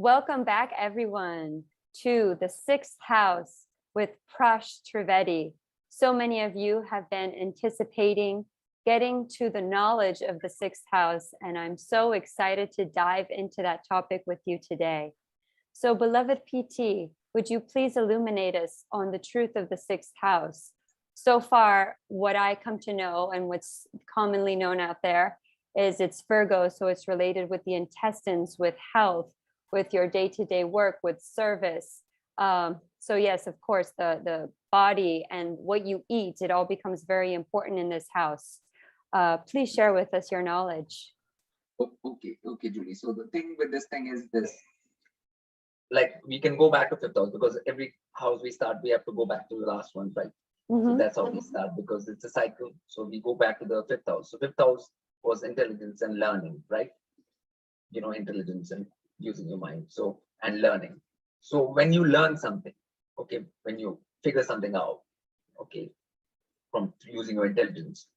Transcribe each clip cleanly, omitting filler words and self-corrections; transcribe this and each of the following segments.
Welcome back, everyone, to the sixth house with Prash Trivedi. So many of you have been anticipating getting to the knowledge of the sixth house, and I'm so excited to dive into that topic with you today. So, beloved PT, would you please illuminate us on the truth of the sixth house? So far, what I come to know and what's commonly known out there is it's Virgo, so it's related with the intestines, with health, with your day-to-day work, with service. So yes, of course, the body and what you eat, it all becomes very important in this house. Please share with us your knowledge. Okay, Julie. So the thing with this thing is this, like we can go back to fifth house because every house we start, we have to go back to the last one, right? So that's how we start because it's a cycle. So we go back to the fifth house. So fifth house was intelligence and learning, right? You know, intelligence and using your mind. So, and learning. So when you learn something, okay, when you figure something out, okay, from using your intelligence,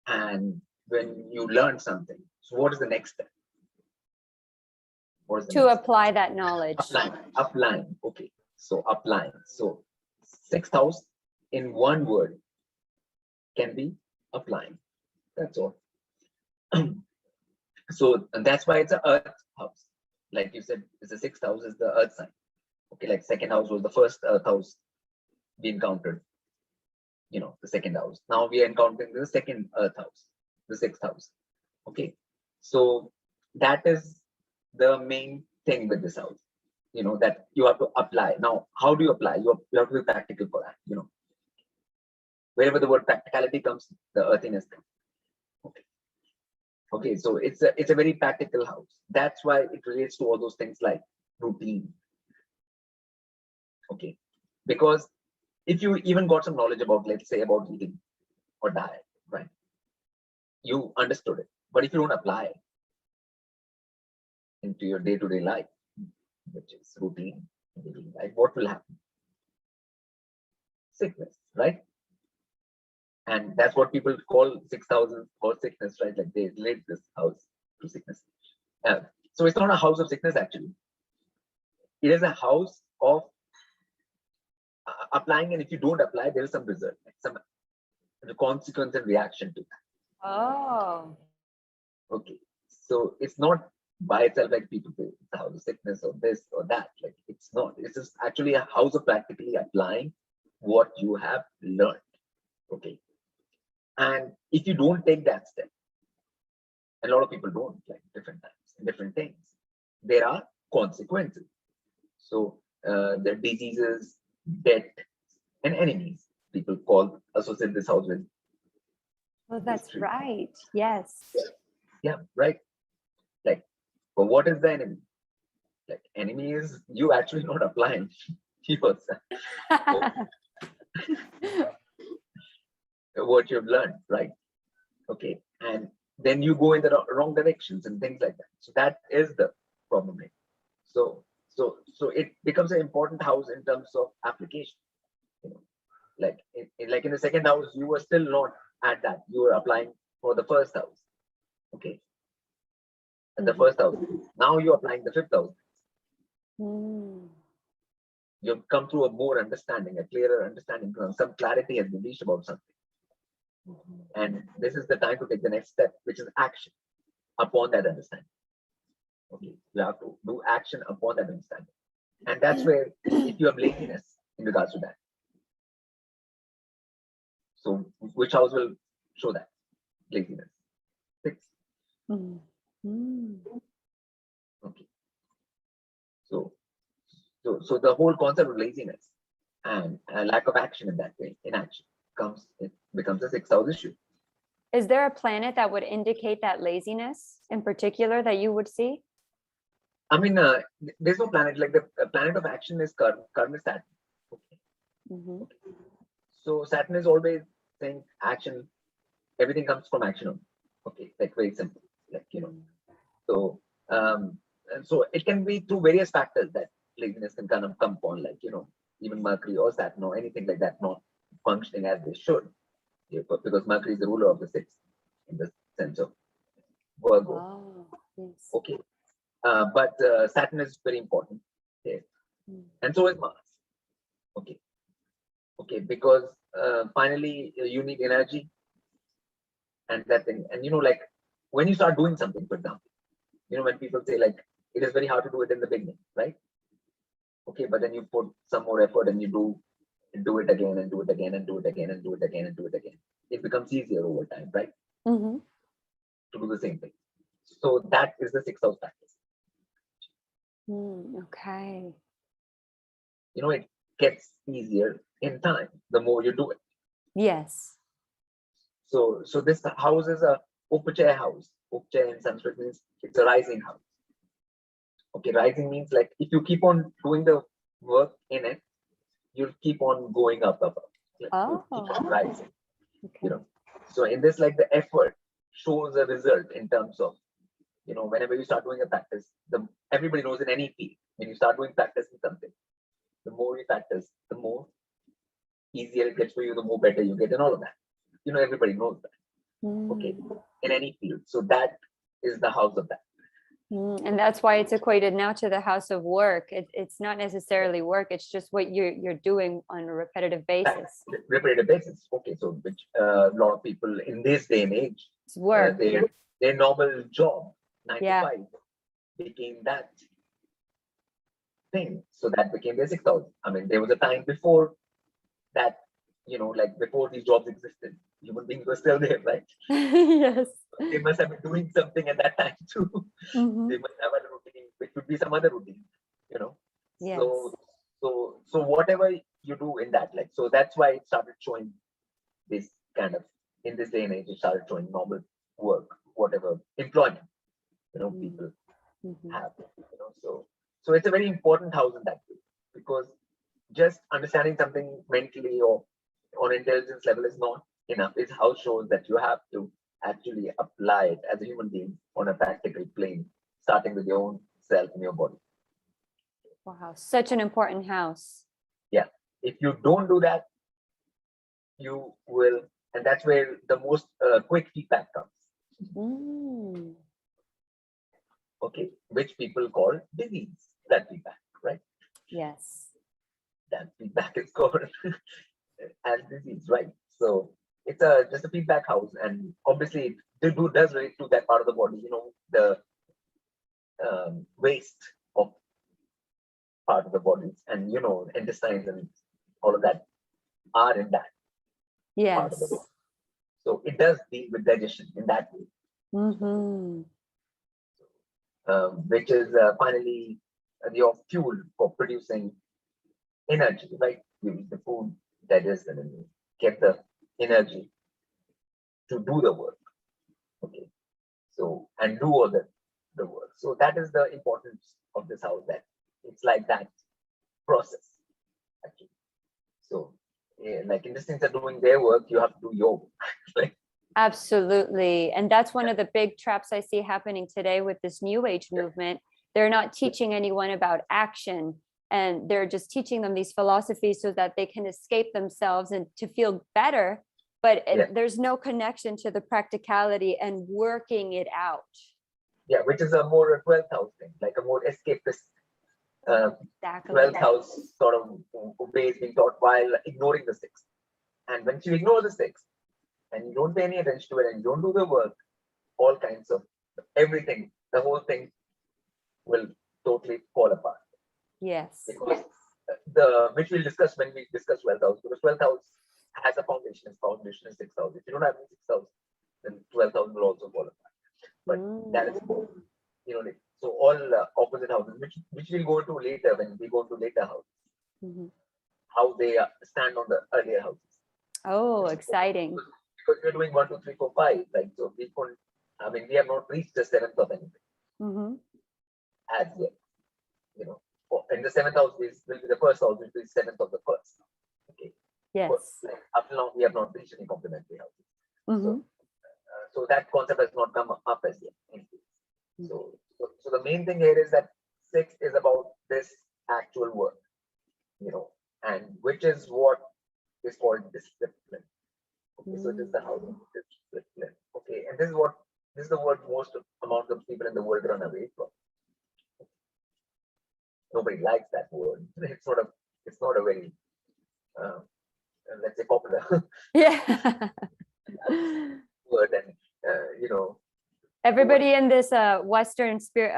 and when you learn something, so what is the next step? To apply that knowledge. Applying. Okay, so applying. So sixth house in one word can be applying. That's all. So and that's why it's an earth house. Like you said, it's the sixth house is the earth sign. Okay, like second house was the first earth house we encountered. You know, the second house. Now we are encountering the second earth house, the sixth house. Okay, so that is the main thing with this house. You know, that you have to apply. Now, how do you apply? You have to be practical for that. You know, wherever the word practicality comes, the earthiness comes. Okay, so it's a very practical house. That's why it relates to all those things like routine. Okay, because if you even got some knowledge about, let's say, about eating or diet, right? You understood it, but if you don't apply it into your day-to-day life, which is routine, like what will happen? Sickness, right? And that's what people call 6,000 or sickness, right? Like they relate this house to sickness. So it's not a house of sickness, actually. It is a house of applying, and if you don't apply, there is some result, like some consequence and reaction to that. Oh. Okay. So it's not by itself like people say it's a house of sickness or this or that. Like it's not. It's just actually a house of practically applying what you have learned. Okay. And if you don't take that step, a lot of people don't, like different times, different things, there are consequences. So the diseases, death, and enemies, people associate this house with. Well, that's history. Right. Yes. Yeah, right. Like, but what is the enemy? Like, enemy is you actually not applying. What you've learned, right? Okay, and then you go in the wrong directions and things like that. So that is the problem. So it becomes an important house in terms of application. You know, like in the second house, you were still not at that. You were applying for the first house. Okay, and the first house. Now you're applying the fifth house. You've come through a more understanding, a clearer understanding. Some clarity has been reached about something. And this is the time to take the next step, which is action upon that understanding. Okay, you have to do action upon that understanding. And that's where, if you have laziness in regards to that. So, which house will show that? Laziness. 6. Okay. So the whole concept of laziness and lack of action in that way, inaction, it becomes a 6th house issue. Is there a planet that would indicate that laziness in particular that you would see? I mean, there's no planet. Like the planet of action is Karma Saturn. Okay. Okay. So Saturn is always saying action. Everything comes from action. Okay, like very simple. Like So so it can be through various factors that laziness can kind of come upon, like even Mercury or Saturn or anything like that not functioning as they should, because Mercury is the ruler of the 6th in the sense of Virgo. Oh, yes. Okay. But Saturn is very important here, and so is Mars. Okay, okay, because finally you need energy and that thing, and like when you start doing something, for example, when people say like it is very hard to do it in the beginning, right? Okay, but then you put some more effort and you do it again and do it again and do it again and do it again and do it again. It becomes easier over time, right? Mm-hmm. To do the same thing. So that is the sixth house practice. Okay. It gets easier in time the more you do it. Yes. So this house is a Upachaya house. Upachaya in Sanskrit means it's a rising house. Okay, rising means like if you keep on doing the work in it, you'll keep on going up. Like, you'll keep on rising. Okay. So in this, like the effort shows a result in terms of, whenever you start doing a practice, everybody knows in any field, when you start doing practice in something, the more you practice, the more easier it gets for you, the more better you get, and all of that. Everybody knows that. Okay, in any field. So that is the house of that. And that's why it's equated now to the house of work. It's not necessarily work. It's just what you're doing on a repetitive basis. Repetitive basis. Okay, so which a lot of people in this day and age, It's work. Their normal job, 9 to 5, became that thing. So that became their sixth house. I mean, there was a time before that, like before these jobs existed, human beings were still there, right? Yes. They must have been doing something at that time too. They must have a routine, which would be some other routine, Yes. So whatever you do in that, like, so that's why it started showing this kind of, in this day and age, it started showing normal work, whatever employment, people have, so it's a very important house in that way, because just understanding something mentally or on intelligence level is not enough. It's house shows that you have to actually apply it as a human being on a practical plane, starting with your own self and your body. Wow, such an important house. Yeah. If you don't do that, you will, and that's where the most quick feedback comes. Okay, which people call disease, that feedback, right? Yes. That feedback is called as disease, right? So it's just a feedback house, and obviously it does relate to that part of the body, the waste of part of the bodies, and intestines and all of that are in that part of the body. So it does deal with digestion in that way. Which is finally your fuel for producing energy, right? You eat the food, digest, and then you get the energy to do the work. Okay, so and do all the work. So that is the importance of this house, that it's like that process actually. So like intestines are doing their work, you have to do your work. Absolutely. And that's one of the big traps I see happening today with this new age movement. They're not teaching anyone about action, and they're just teaching them these philosophies so that they can escape themselves and to feel better. But there's no connection to the practicality and working it out. Yeah, which is a more 12th house thing, like a more escapist 12th house sort of ways being taught while ignoring the 6th. And when you ignore the 6th and you don't pay any attention to it and you don't do the work, all kinds of everything, the whole thing will totally fall apart. Yes. Because which we'll discuss when we discuss 12th house, because 12th house has a foundation. Its foundation is 6th house. If you don't have 6th house, then 12th house will also fall apart. But that is more, so all opposite houses, which we'll go into later when we go into later houses, how they stand on the earlier houses. Oh, exciting! Because we're doing 1, 2, 3, 4, 5, like so we couldn't. I mean, we have not reached the 7th of anything as yet. In the 7th house will be the first house, which will be 7th of the first. Okay. Yes. But, up till now, we have not reached any complementary houses. So that concept has not come up as yet. So the main thing here is that 6 is about this actual work, and which is what is called discipline. Okay, so it is the house of discipline. Okay, and this is the word most amount of people in the world run away from. nobody likes that word. It's not a very, let's say, popular Yeah. word. And, Everybody in this Western spirit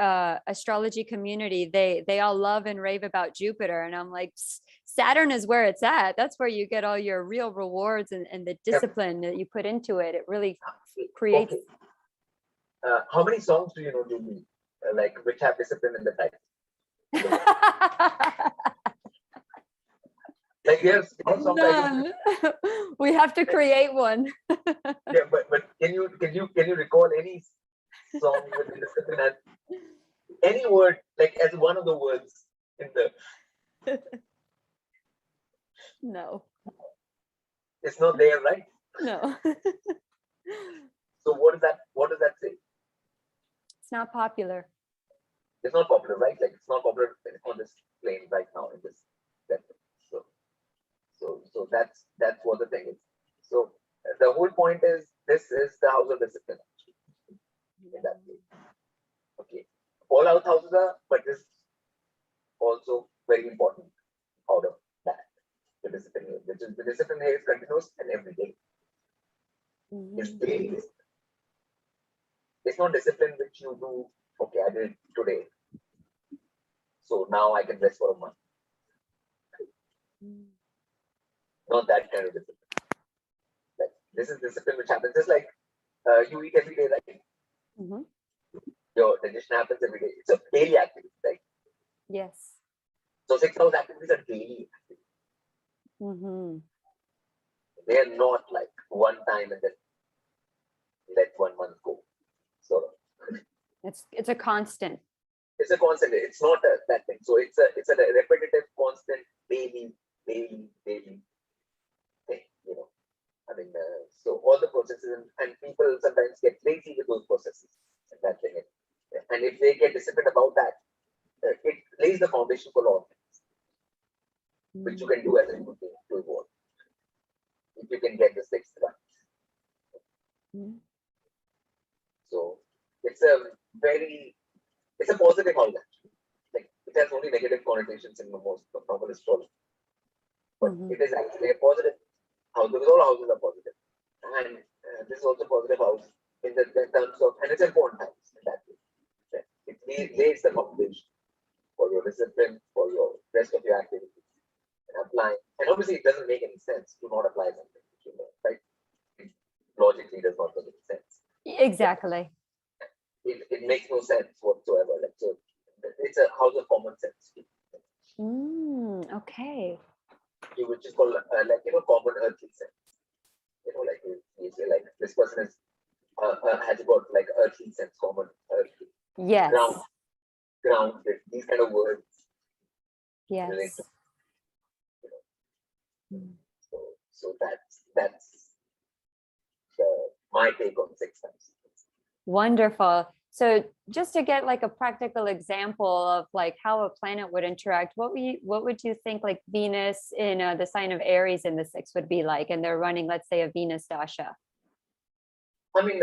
astrology community, they all love and rave about Jupiter. And I'm like, Saturn is where it's at. That's where you get all your real rewards and the discipline that you put into it. It really creates. Okay. How many songs do you know, Julie? Like, which have discipline in the title? Like, there's songs None. We have to create one. Yeah, but can you recall any song with the discipline as any word, like as one of the words in the? No. It's not there, right? No. So what does that say? It's not popular. It's not popular, right? Like, it's not popular on this plane right now in this. So that's what the thing is. So the whole point is, this is the house of discipline. In that way. Okay. All out houses are, but this also very important out of that. The discipline here, which is the discipline here is continuous and every day. It's daily discipline. It's not discipline which you do, okay, I did it today, so now I can rest for a month. Not that kind of discipline. Like, this is discipline which happens. Just like you eat every day, right? Your digestion happens every day. It's a daily activity, right? Yes. So 6 hours activities are daily activities. They are not like one time and then let 1 month go. Sort of. It's a constant. It's a constant. It's not that thing. So it's a repetitive, constant, daily thing. I mean, so all the processes and people sometimes get lazy with those processes and that thing. And if they get disciplined about that, it lays the foundation for all things, which you can do as a human being to evolve. If you can get the 6th right. So it's a positive house actually. Like, it has only negative connotations in the most normal astrology, but it is actually a positive house because all houses are positive, and this is also a positive house in terms of, and it's an important house in that way. It lays the foundation for your discipline, for your rest of your activities, and applying. And obviously, it doesn't make any sense to not apply something, right? It logically does not make any sense. Exactly. It makes no sense whatsoever. Like, so it's a house of common sense. Okay. Which is called common earthly sense. Like you say, like, this person is has got like earthly sense, common earthly. Yes. Grounded. These kind of words. Yes. So that's my take on 6 times. Wonderful. So just to get like a practical example of like how a planet would interact, what would you think like Venus in the sign of Aries in the 6th would be like? And they're running, let's say, a Venus dasha. I mean,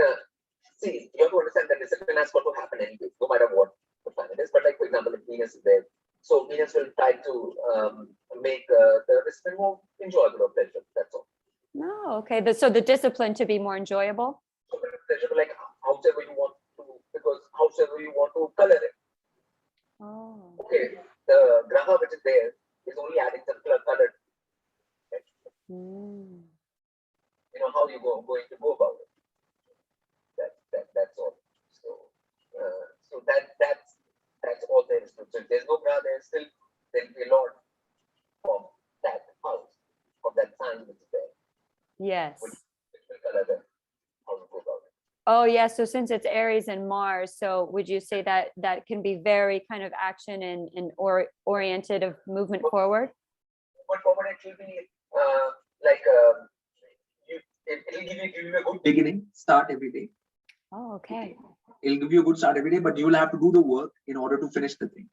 see, you have to understand that discipline has got to happen anyway, no matter what the planet is. But like, for example, if Venus is there, so Venus will try to make the discipline more enjoyable or pleasure. That's all. Oh, okay. So the discipline to be more enjoyable. So pleasure, like however you want to, because however you want to color it. Oh. Okay, the graha which is there is only adding some color. How you going to go about it. That's all. So that's all there is. So there's no graha, there'll be a lot of that house, of that sign which is there. Yes. Which will color the how to go about it. Oh, yeah. So since it's Aries and Mars, so would you say that can be very kind of action and oriented of movement forward? But forward, it will be it'll give you a good beginning, start every day. Oh, okay. It'll give you a good start every day, but you will have to do the work in order to finish the thing.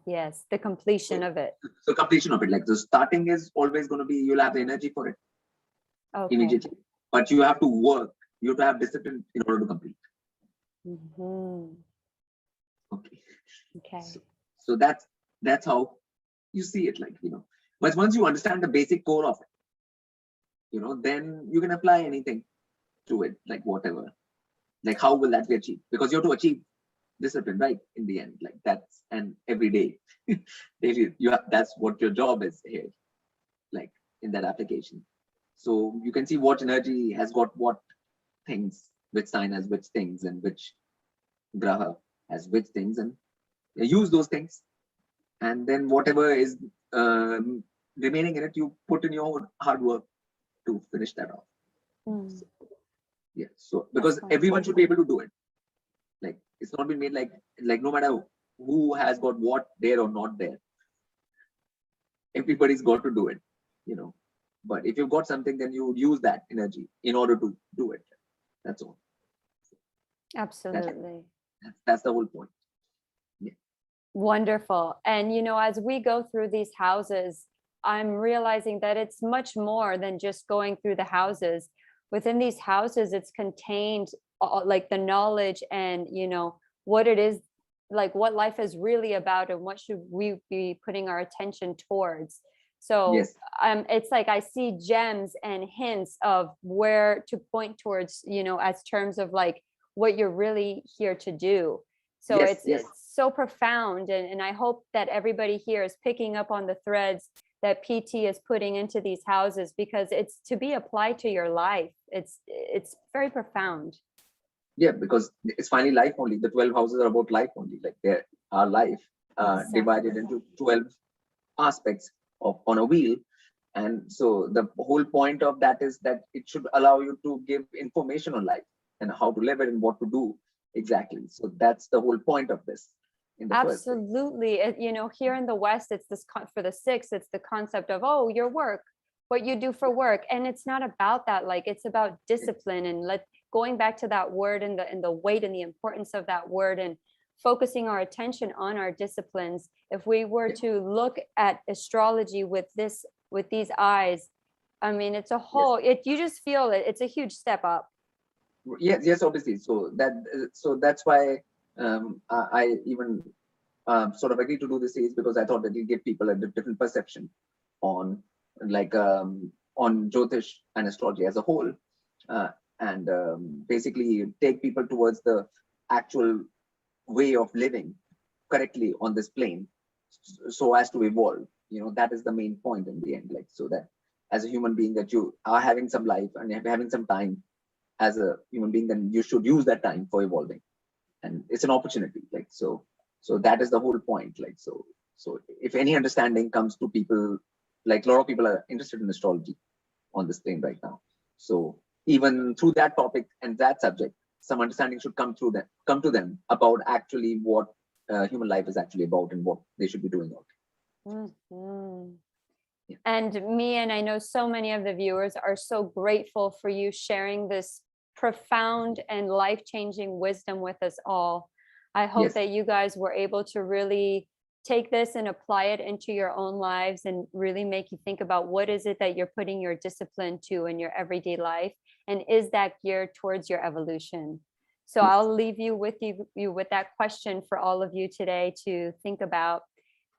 Yes, the completion of it. So completion of it, like the starting is always going to be, you'll have the energy for it immediately, but you have to work. You have to have discipline in order to complete. Okay. Okay. So that's how you see it, like, but once you understand the basic core of it, then you can apply anything to it, like whatever, like how will that be achieved? Because you have to achieve discipline, right? In the end, like that's and every day, daily, that's what your job is here, like in that application. So you can see what energy has got what things, which sign has which things, and which graha has which things, and use those things. And then whatever is remaining in it, you put in your hard work to finish that off. Mm. Yeah. So because everyone should be able to do it. Like it's not been made like no matter who has got what there or not there, everybody's got to do it. But if you've got something, then you would use that energy in order to do it. That's all. Absolutely. That's the whole point. Yeah. Wonderful. And as we go through these houses, I'm realizing that it's much more than just going through the houses. Within these houses, it's contained like the knowledge and what it is, like what life is really about and what should we be putting our attention towards. So Yes. It's like I see gems and hints of where to point towards, as terms of like what you're really here to do. So Yes, yes. it's so profound. And I hope that everybody here is picking up on the threads that PT is putting into these houses, because it's to be applied to your life. It's very profound. Yeah, because it's finally life only. The 12 houses are about life only. Like there are life Exactly. divided into 12 aspects on a wheel. And so the whole point of that is that it should allow you to give information on life and how to live it and what to do exactly. So that's the whole point of this. In the Absolutely. Here in the West, it's this for the 6, it's the concept of, oh, your work, what you do for work. And it's not about that. Like it's about discipline and going back to that word and the weight and the importance of that word and focusing our attention on our disciplines. If we were to look at astrology with these eyes, I mean, it's a whole, you just feel it. It's a huge step up. Yes, obviously. So that's why I even sort of agreed to do this series, because I thought that it'll give people a different perception on on Jyotish and astrology as a whole, and basically take people towards the actual way of living correctly on this plane, so as to evolve. That is the main point in the end. Like so that as a human being, that you are having some life and having some time as a human being, then you should use that time for evolving, and it's an opportunity. Like so that is the whole point. Like so if any understanding comes to people, like a lot of people are interested in astrology on this plane right now, so even through that topic and that subject, some understanding should come to them about actually what human life is actually about and what they should be doing out. Mm-hmm. Yeah. And me, and I know so many of the viewers are so grateful for you sharing this profound and life-changing wisdom with us all. I hope that you guys were able to really take this and apply it into your own lives and really make you think about what is it that you're putting your discipline to in your everyday life, and is that geared towards your evolution. So I'll leave you with with that question for all of you today to think about.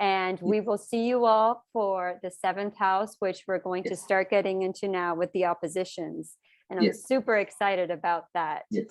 And we will see you all for the 7th house, which we're going to start getting into now with the oppositions. And I'm super excited about that. Yes.